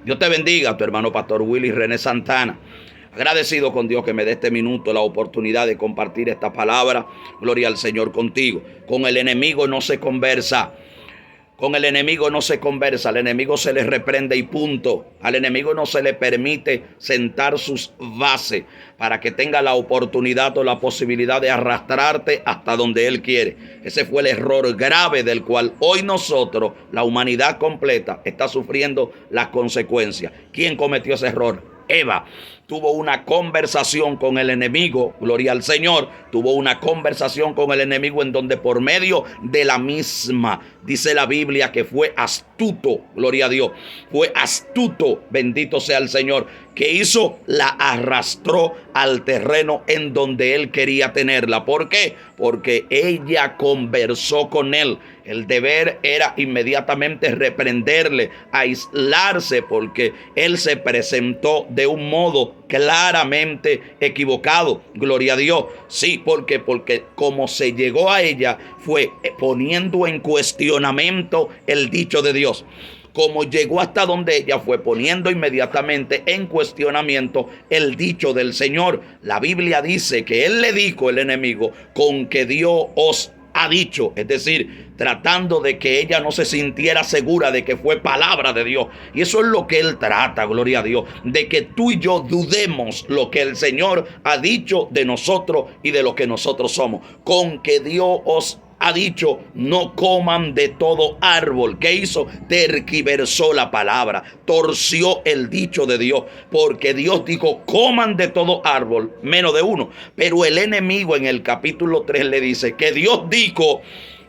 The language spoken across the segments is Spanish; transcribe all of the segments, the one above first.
Dios te bendiga, tu hermano Pastor Willy René Santana. Agradecido con Dios que me dé este minuto la oportunidad de compartir esta palabra. Gloria al Señor contigo. Con el enemigo no se conversa. Con el enemigo no se conversa, al enemigo se le reprende y punto. Al enemigo no se le permite sentar sus bases para que tenga la oportunidad o la posibilidad de arrastrarte hasta donde él quiere. Ese fue el error grave del cual hoy nosotros, la humanidad completa, está sufriendo las consecuencias. ¿Quién cometió ese error? Eva. Tuvo una conversación con el enemigo, gloria al Señor, tuvo una conversación con el enemigo en donde por medio de la misma, dice la Biblia que fue astuto, gloria a Dios, fue astuto, bendito sea el Señor, que hizo, la arrastró al terreno en donde él quería tenerla. ¿Por qué? Porque ella conversó con él. El deber era inmediatamente reprenderle, aislarse, porque él se presentó de un modo claramente equivocado. Gloria a Dios. Sí, porque como se llegó a ella fue poniendo en cuestionamiento el dicho de Dios. Como llegó hasta donde ella fue poniendo inmediatamente en cuestionamiento el dicho del Señor. La Biblia dice que él le dijo, el enemigo, con que Dios os ha dicho, es decir, tratando de que ella no se sintiera segura de que fue palabra de Dios. Y eso es lo que él trata, gloria a Dios, de que tú y yo dudemos lo que el Señor ha dicho de nosotros y de lo que nosotros somos. Con que Dios os ha dicho, no coman de todo árbol. ¿Qué hizo? Tergiversó la palabra, torció el dicho de Dios, porque Dios dijo, coman de todo árbol, menos de uno. Pero el enemigo en el capítulo 3 le dice que Dios dijo,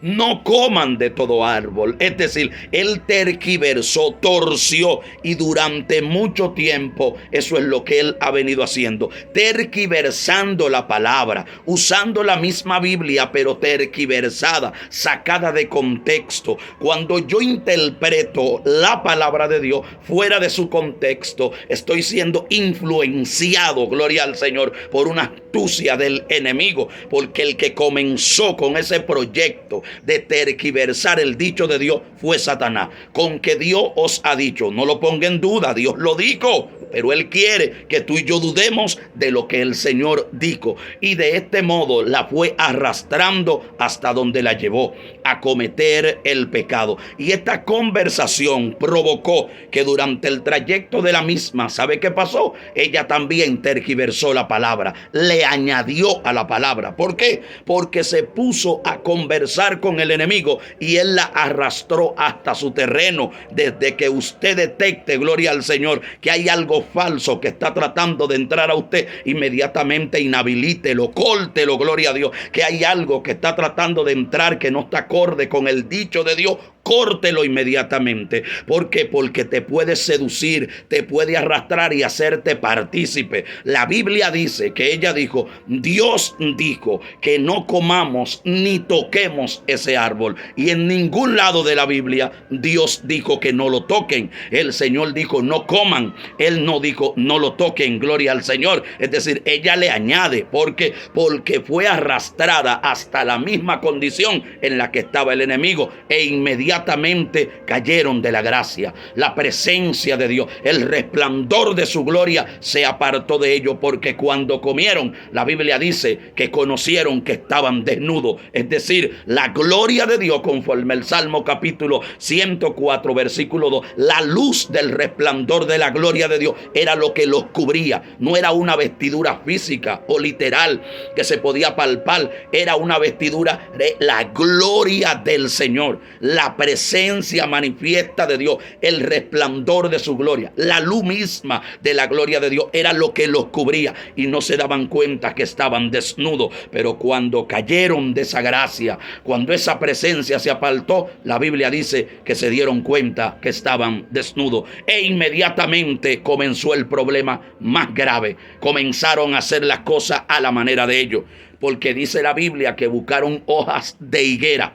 no coman de todo árbol. Es decir, él tergiversó, torció, y durante mucho tiempo eso es lo que él ha venido haciendo, tergiversando la palabra, usando la misma Biblia pero tergiversada, sacada de contexto. Cuando yo interpreto la palabra de Dios fuera de su contexto, estoy siendo influenciado, gloria al Señor, por una astucia del enemigo, porque el que comenzó con ese proyecto de tergiversar el dicho de Dios fue Satanás. Con que Dios os ha dicho, no lo ponga en duda, Dios lo dijo, pero él quiere que tú y yo dudemos de lo que el Señor dijo, y de este modo la fue arrastrando hasta donde la llevó a cometer el pecado. Y esta conversación provocó que durante el trayecto de la misma, ¿sabe qué pasó? Ella también tergiversó la palabra, le añadió a la palabra. ¿Por qué? Porque se puso a conversar con el enemigo y él la arrastró hasta su terreno. Desde que usted detecte, gloria al Señor, que hay algo falso que está tratando de entrar a usted, inmediatamente inhabilítelo, córtelo, gloria a Dios. Que hay algo que está tratando de entrar que no está acorde con el dicho de Dios, córtelo inmediatamente. ¿Por qué? Porque te puede seducir, te puede arrastrar y hacerte partícipe. La Biblia dice que ella dijo, Dios dijo que no comamos ni toquemos ese árbol. Y en ningún lado de la Biblia Dios dijo que no lo toquen. El Señor dijo no coman. Él no dijo no lo toquen, gloria al Señor. Es decir, ella le añade. ¿Por qué? Porque fue arrastrada hasta la misma condición en la que estaba el enemigo, e inmediatamente cayeron de la gracia. La presencia de Dios, el resplandor de su gloria se apartó de ellos, porque cuando comieron, la Biblia dice que conocieron que estaban desnudos. Es decir, la gloria de Dios, conforme el Salmo capítulo 104 versículo 2, la luz del resplandor de la gloria de Dios era lo que los cubría. No era una vestidura física o literal que se podía palpar, era una vestidura de la gloria del Señor, la presencia manifiesta de Dios, el resplandor de su gloria, la luz misma de la gloria de Dios era lo que los cubría, y no se daban cuenta que estaban desnudos. Pero cuando cayeron de esa gracia, cuando esa presencia se apartó, la Biblia dice que se dieron cuenta que estaban desnudos, e inmediatamente comenzó el problema más grave. Comenzaron a hacer las cosas a la manera de ellos, porque dice la Biblia que buscaron hojas de higuera.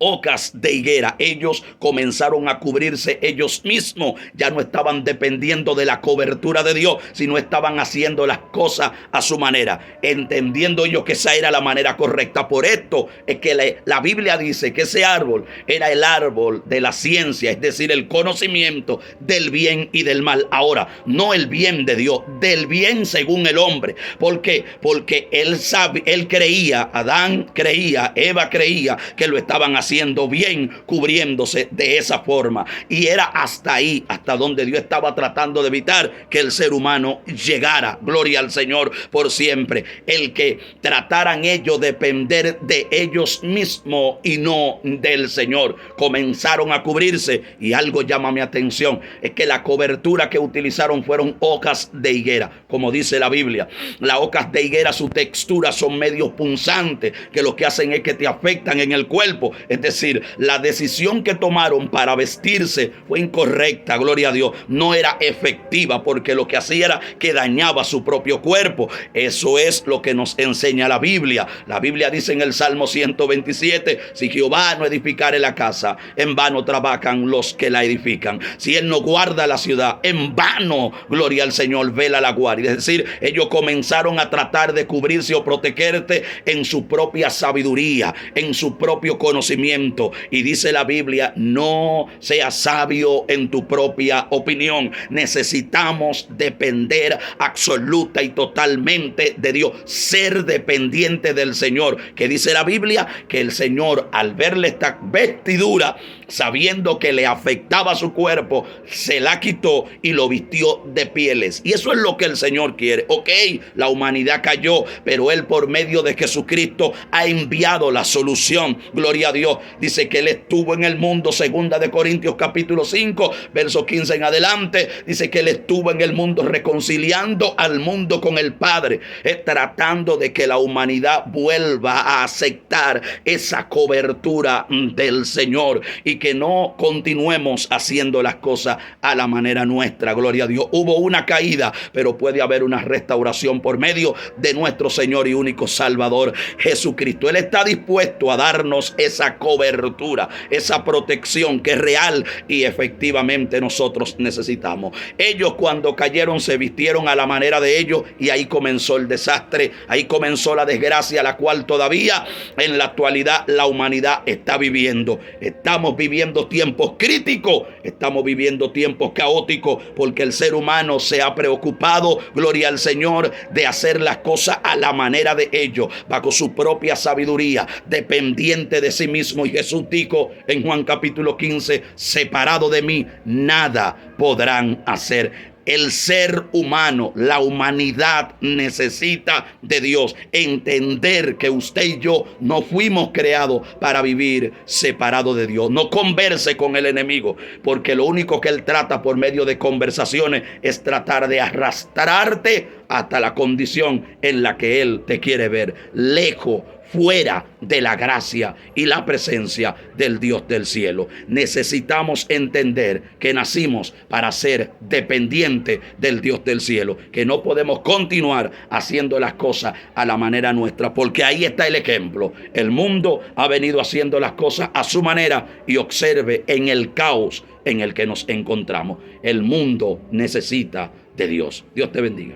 ocas de higuera. Ellos comenzaron a cubrirse ellos mismos. Ya no estaban dependiendo de la cobertura de Dios, sino estaban haciendo las cosas a su manera, entendiendo ellos que esa era la manera correcta. Por esto es que la Biblia dice que ese árbol era el árbol de la ciencia, es decir, el conocimiento del bien y del mal. Ahora, no el bien de Dios, del bien según el hombre. ¿Por qué? Porque él creía, Adán creía, Eva creía que lo estaban haciendo bien, cubriéndose de esa forma. Y era hasta ahí, hasta donde Dios estaba tratando de evitar que el ser humano llegara. Gloria al Señor por siempre. El que trataran ellos de depender de ellos mismos y no del Señor. Comenzaron a cubrirse, y algo llama mi atención, es que la cobertura que utilizaron fueron hojas de higuera. Como dice la Biblia, las hojas de higuera, su textura son medio punzantes, que lo que hacen es que te afectan en el cuerpo. Es decir, la decisión que tomaron para vestirse fue incorrecta, gloria a Dios. No era efectiva, porque lo que hacía era que dañaba su propio cuerpo. Eso es lo que nos enseña la Biblia. La Biblia dice en el Salmo 127, si Jehová no edificare la casa, en vano trabajan los que la edifican. Si Él no guarda la ciudad, en vano, gloria al Señor, vela la guardia. Es decir, ellos comenzaron a tratar de cubrirse o protegerte en su propia sabiduría, en su propio conocimiento. Y dice la Biblia, no seas sabio en tu propia opinión. Necesitamos depender absoluta y totalmente de Dios, ser dependiente del Señor. Que dice la Biblia que el Señor, al verle esta vestidura, sabiendo que le afectaba su cuerpo, se la quitó y lo vistió de pieles. Y eso es lo que el Señor quiere. Ok, la humanidad cayó, pero Él, por medio de Jesucristo, ha enviado la solución. Gloria a Dios. Dice que Él estuvo en el mundo, segunda de Corintios capítulo 5, verso 15 en adelante. Dice que Él estuvo en el mundo reconciliando al mundo con el Padre, tratando de que la humanidad vuelva a aceptar esa cobertura del Señor y que no continuemos haciendo las cosas a la manera nuestra. Gloria a Dios. Hubo una caída, pero puede haber una restauración por medio de nuestro Señor y único Salvador Jesucristo. Él está dispuesto a darnos esa cobertura, esa protección que es real y efectivamente nosotros necesitamos. Ellos, cuando cayeron, se vistieron a la manera de ellos, y ahí comenzó el desastre, ahí comenzó la desgracia, la cual todavía en la actualidad la humanidad está viviendo. Estamos viviendo tiempos críticos, estamos viviendo tiempos caóticos, porque el ser humano se ha preocupado, gloria al Señor, de hacer las cosas a la manera de ellos, bajo su propia sabiduría, dependiente de sí mismo. Y Jesús dijo en Juan capítulo 15, separado de mí, nada podrán hacer. El ser humano, la humanidad necesita de Dios. Entender que usted y yo no fuimos creados para vivir separados de Dios. No converse con el enemigo, porque lo único que él trata por medio de conversaciones es tratar de arrastrarte hasta la condición en la que él te quiere ver, lejos, fuera de la gracia y la presencia del Dios del cielo. Necesitamos entender que nacimos para ser dependientes del Dios del cielo, que no podemos continuar haciendo las cosas a la manera nuestra, porque ahí está el ejemplo. El mundo ha venido haciendo las cosas a su manera, y observe en el caos en el que nos encontramos. El mundo necesita de Dios. Dios te bendiga.